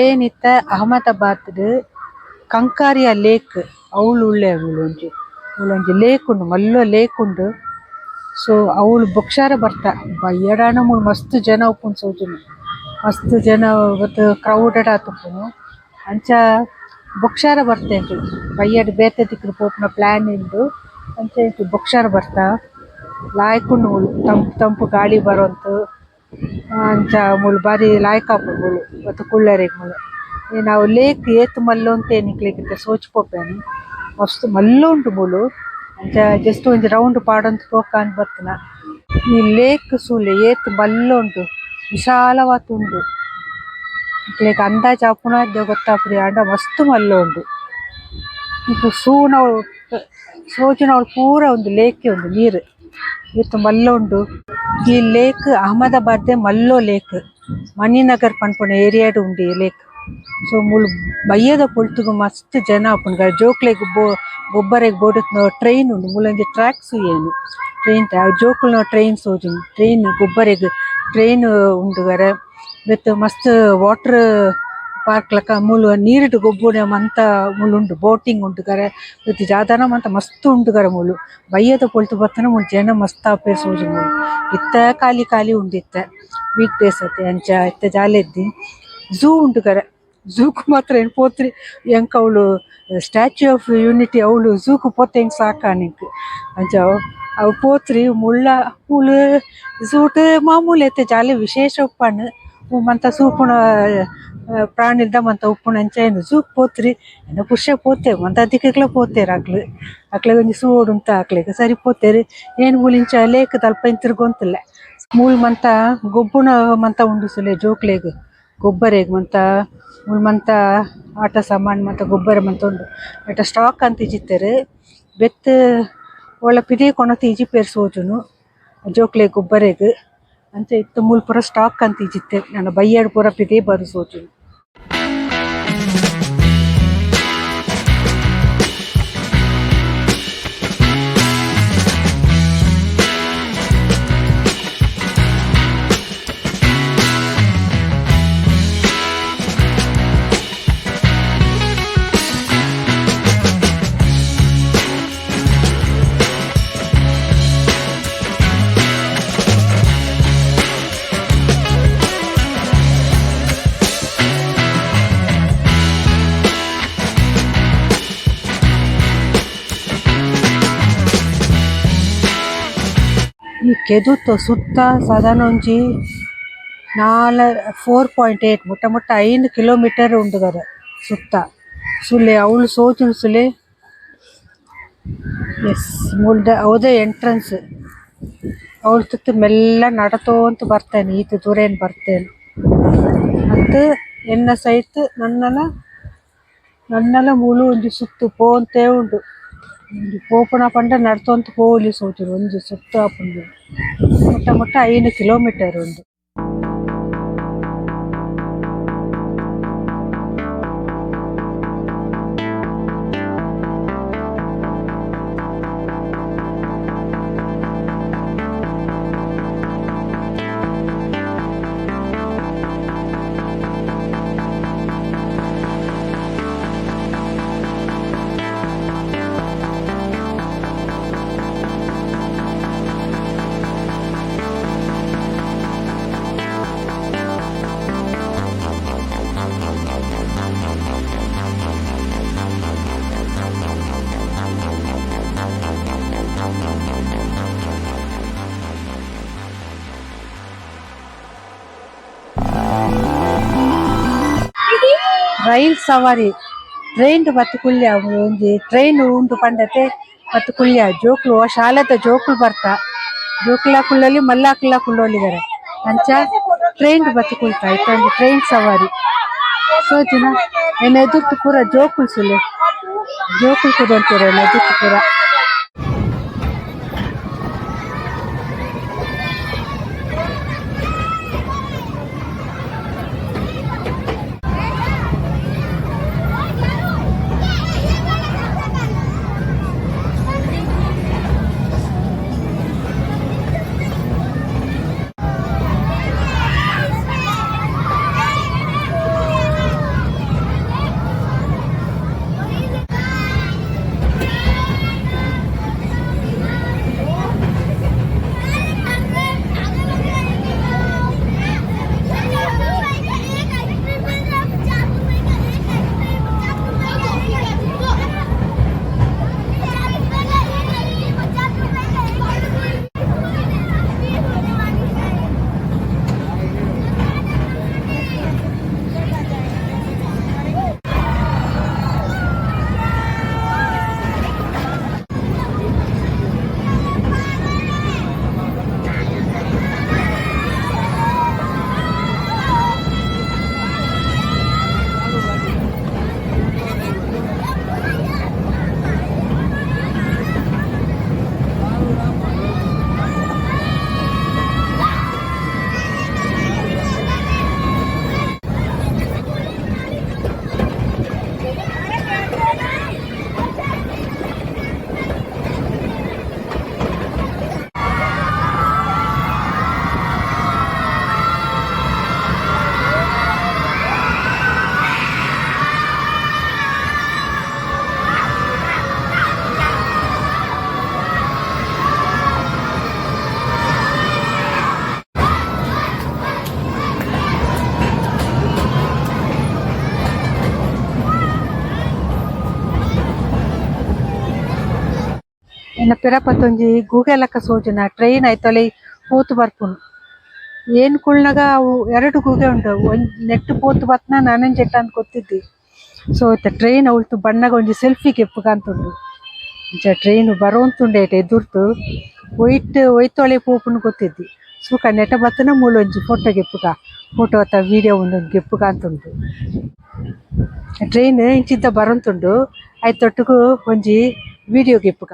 ಏನಿತ್ತ Ahmedabad ಕಂಕಾರಿಯ lake ಅವಳು ಉಳ್ಳೆ ಅವಳೊಂಜಿ lake ಉಂಡು ಮಲ್ಲ lake ಉಂಡು. ಸೊ ಅವಳು ಬೊಕ್ಷಾರ ಬರ್ತಾ ಬಯ್ಯಡಾನ ಮೂಲು ಮಸ್ತ್ ಜನ ಉಪ್ಪುಂಡು ಸೋಜುಂಡು. ಮಸ್ತ್ ಜನ ಇವತ್ತು ಕ್ರೌಡೆಡ್ ಆತುಪ್ಪುನು ಅಂಚ ಬೊಕ್ಷಾರ ಬರ್ತಾ ಎಂಕ್ಲು ಬಯ್ಯಡ್ ಬೇತೆ ದಿಕ್ಕುಡು ಪೋಪುನ ಪ್ಲ್ಯಾನ್ ಉಂಡು. ಅಂಚ ಎಂಕ್ಲು ಬೊಕ್ಷಾರ ಬರ್ತಾ ಲಾಯ್ಕುಂಡು ಮೂಲು ತಂಪು ತಂಪು ಗಾಳಿ ಬರೋಂತು ಅಂಚ ಮೂಲು ಬಾರಿ ಲಾಯ್ಕಾಪುಂಡು ಮೂಲು ಇವತ್ತು ಕುಳ್ಳರೆಗ್ ಮೂಲು. ನಾವು ಲೇಕ್ ಏತ್ ಮಲ್ಲ ಅಂತ ನಿಕ್ಲೆಗ್ ಸೋಚ್ ಪೋಪೆನು ಮಸ್ತ್ ಮಲ್ಲ ಉಂಟು ಮೂಲು. ಅಂಚ ಜಸ್ಟ್ ಒಂಜಿ ರೌಂಡ್ ಪಾಡೊಂದು ಪೋಕ ಅಂತ ಬರ್ತನ. ಈ ಲೇಕ್ ಸೂಲೆ ಏತ್ ಮಲ್ಲ ಉಂಟು, ವಿಶಾಲವಾತ ಉಂಡು. ಇಕ್ಲೆಗ್ ಅಂದಾಜ್ ಆಪುನಾದ್ಯ ಗೊತ್ತಾಪುರಿ ಆಂಡ ಮಸ್ತ್ ಮಲ್ಲ ಉಂಡು. ಇಪ್ಪ ಸೂನವಳು ಸೋಜಿನವಳು ಪೂರ ಒಂದು ಲೇಕೆ ಉಂಡು ನೀರು ಏತ್ ಮಲ್ಲ ಉಂಡು. ಈ ಲೇಕ್ ಅಹಮದಾಬಾದ್ ಮಲ್ಲೋ ಲೇಕ್ ಮಣಿನಗರ್ ಪನ್ಪುನ ಏರಿಯಾಡ್ ಉಂಡು ಈ ಲೇಕ್. ಸೊ ಮೂಲು ಬಯ್ಯದ ಪೊಲ್ತುಗು ಮಸ್ತ್ ಜನ ಆಪುಂಡು ಜೋಕ್ಲೆಗ್ ಗೊಬ್ಬರೆಗ್ ಬೋಡುತ್ನ ಟ್ರೈನ್ ಉಂಡು ಮೂಲೊಂಜಿ ಟ್ರ್ಯಾಕ್ಸ್ ಏನು ಟ್ರೈನ್ ಜೋಕುಲ್ನ ಟ್ರೈನ್ ಸೋಜುಂಡು. ಟ್ರೈನ್ ಗೊಬ್ಬರೆಗ್ ಟ್ರೈನ್ ಉಂಡುಗರ ಬೆತ್ತ ಮಸ್ತ್ ವಾಟರ್ ಪಾರ್ಕ್ ಲಕ ಮೂಲು ನೀರುಡು ಗೊಬ್ಬುನ ಮಂತ ಮೂಲು ಉಂಡು. ಬೋಟಿಂಗ್ ಉಂಡುಗರ ಬೆತ್ತ ಜಾದನ ಮಂತ ಮಸ್ತ್ ಉಂಡುಗರ ಮೂಲು ಬಯ್ಯದ ಪೊಲ್ತು ಬತ್ತನ ಮೂಲು ಜನ ಮಸ್ತ್ ಆಪೆರ್ ಸೋಜುಂಡು ಮೂಲು. ಇತ್ತ ಖಾಲಿ ಖಾಲಿ ಉಂಡು ಇತ್ತ ವೀಕ್ ಡೇಸ್ ಅತ್ತೆ ಅಂಚ ಇತ್ತ ಜಾಲೆದ್ದಿ. ಝೂ ಉಂಡುಗರ ಝೂಕು ಮಾತ್ರ ಏನು ಪೋತ್ರಿ ಎಂಕ್ ಅವಳು ಸ್ಟ್ಯಾಚ್ಯೂ ಆಫ್ ಯೂನಿಟಿ ಅವಳು ಝೂಕು ಪೋತೆ ಹೆಂಗೆ ಸಾಕಾನಿಕ್ ಅಂಚ ಅವು ಪೋತ್ರಿ ಮುಳ್ಳ ಮೂಲು ಝೂಟ್ ಮಾಮೂಲಿ ಐತೆ ಜಾಲೆ ವಿಶೇಷ ಉಪ್ಪಣ್ಣು ಮಂತ ಸೂಪುಣ ಪ್ರಾಣಿದ ಮಂತ ಉಪ್ಪುಣ ಅಂಚ ಏನು ಝೂಕ್ ಪೋತ್ರಿ ಏನು ಪುಷ್ಯ ಪೋತೆ ಮಂತ ದಿಕ್ಕಲ ಪೋತೇರು ಅಕ್ಲೆಗ್ ಒಂಜಿ ಸೂಡು ಅಂತ ಅಕ್ಲೆಗ್ ಸರಿ ಪೋತೇರು. ಏನು ಮೂಲಿಂಚ ಲೇಕ್ ತಲ್ಪ ತಿರ್ಗೊಂತಿಲ್ಲ ಮೂಲ್ ಮಂತ ಗೊಬ್ಬುಣ ಮಂತ ಉಂಡು ಸುಲೆ ಜೋಕ್ಲೆಗ್ ಗೊಬ್ಬರೆಗ್ ಮಂತ ಮೂಲ್ ಮಂತ ಆಟ ಸಾಮಾನು ಮಂತ ಗೊಬ್ಬರ ಮಂತ ಉಂಡು. ಐಟ ಸ್ಟಾಕ್ ಅಂತ ಇಜ್ಜಿತ್ತೆರ್ ಬೆತ್ ಒಳ ಪಿದೆ ಕೊನೊತೆ ಇಜಿಪೇರ್ ಸೋಜುನು ಜೋಕ್ಲೆಗ್ ಗೊಬ್ಬರೆಗ್ ಅಂಚ ಇತ್ತ ಮೂಲು ಪೂರ ಸ್ಟಾಕ್ ಅಂತ ಇಜ್ಜಿತ್ತೆ ನನ್ನ ಬಯ್ಯಡ್ ಪೂರ ಪಿದೆ ಬರು ಸೋಜುನು. ಈ ಕೆದುತ್ತು ಸುತ್ತ ಸಾಧಾರಣ ಒಂಜಿ 4.8 ಮುಟ್ಟ 5 ಕಿಲೋಮೀಟರ್ ಉಂಡುಗರ ಸುತ್ತ ಸುಲೆ ಅವಳು ಸೋಜುನು ಸುಲೆ. ಎಸ್ ಮುಲ್ದ ಅವದೇ ಎಂಟ್ರೆನ್ಸ್ ಅವಳು ತುತ್ತು ಮೆಲ್ಲ ನಡತೋಂತ ಬರ್ತೇನೆ ಈತ ದೂರೇನು ಬರ್ತೇನೆ ಮತ್ತು ಎನ್ನ ಸಹಿತ ನನ್ನಲ ಮೂಲು ಒಂಜಿ ಸುತ್ತು ಪೋಂತೇ ಉಂಡು. ಪೋಪುನ ಪಂಡ ನಡ್ತೊಂತ ಪೋಲಿ ಸೋಜುರು ಒಂಜಿ ಸುತ್ತು ಆಪುಂಡು ಮುಟ್ಟ 5 ಕಿಲೋಮೀಟರ್ ಉಂಡು. ರೈಲ್ ಸವಾರಿ ಟ್ರೈನ್ ಬತ್ತು ಕುಲ್ಯ ಒಂಜಿ ಟ್ರೈನ್ ಉಂಡು ಪಂಡತೆ ಬತ್ತು ಕುಲ್ಯ ಜೋಕ್ಲು ಶಾಲೆದ ಜೋಕ್ಲು ಬರ್ತಾ ಜೋಕ್ಲ ಕುಳ್ಳಲಿ ಮಲ್ಲಾಕ್ಲ ಕುಳ್ಳೋಲಿಗರ ಅಂಚ ಟ್ರೈನ್ ಬತ್ತು ಕುಲ್ತಾ ಇತ್ತ ಒಂದು ಟ್ರೈನ್ ಸವಾರಿ ಸೋಜಿನ ಏನು ಎದುರ್ತು ಪೂರ ಜೋಕುಲು ಸುಲೆ ಜೋಕುಲು ಕುದಂತೀರ ಎದುರ್ತು ಪೂರ. ಇನ್ನ ಪಿರಪತ್ತೊಂಜಿ ಗೂಗೆಲಕ್ಕ ಸೋಜುನ ಟ್ರೈನ್ ಐತೊಲೆ ಪೋತು ಬರ್ಪುನು ಏನ್ ಕುಳ್ನಾಗ ಅವು ಎರಡು ಗೂಗೆ ಉಂಡು ಒಂದ್ ನೆಟ್ಟು ಪೋತು ಬತ್ನ ನನಂಜೆಟ್ಟ ಅಂತ ಗೊತ್ತಿದ್ದಿ. ಸೊ ಇತ್ತ ಟ್ರೈನ್ ಅವಳ್ತು ಬಣ್ಣಗ ಒಂಜಿ ಸೆಲ್ಫಿಗೆ ಎಪ್ಪುಗಂತುಂಡು ಟ್ರೈನ್ ಬರೋಂತುಂಡೆ ಎದುರ್ತು ಒಯ್ತೊಳೆ ಪೋಪುನು ಗೊತ್ತಿದ್ದಿ. ಸುಖ ನೆಟ ಬತ್ತನ ಮೂಲೊಂಜಿ ಫೋಟೋ ಗೆಪ್ಪುಗ ಫೋಟೋ ಅತ್ತ ವೀಡಿಯೋ ಒಂದೊಂದು ಗೆಪ್ಪುಗಂತುಂಡು. ಟ್ರೈನ್ ಇಂಚಿಂತ ಬರೋಂತುಂಡು ಐತೊಟ್ಟುಗು ಒಂಜಿ ವೀಡಿಯೋ ಗೆಪ್ಪುಗ.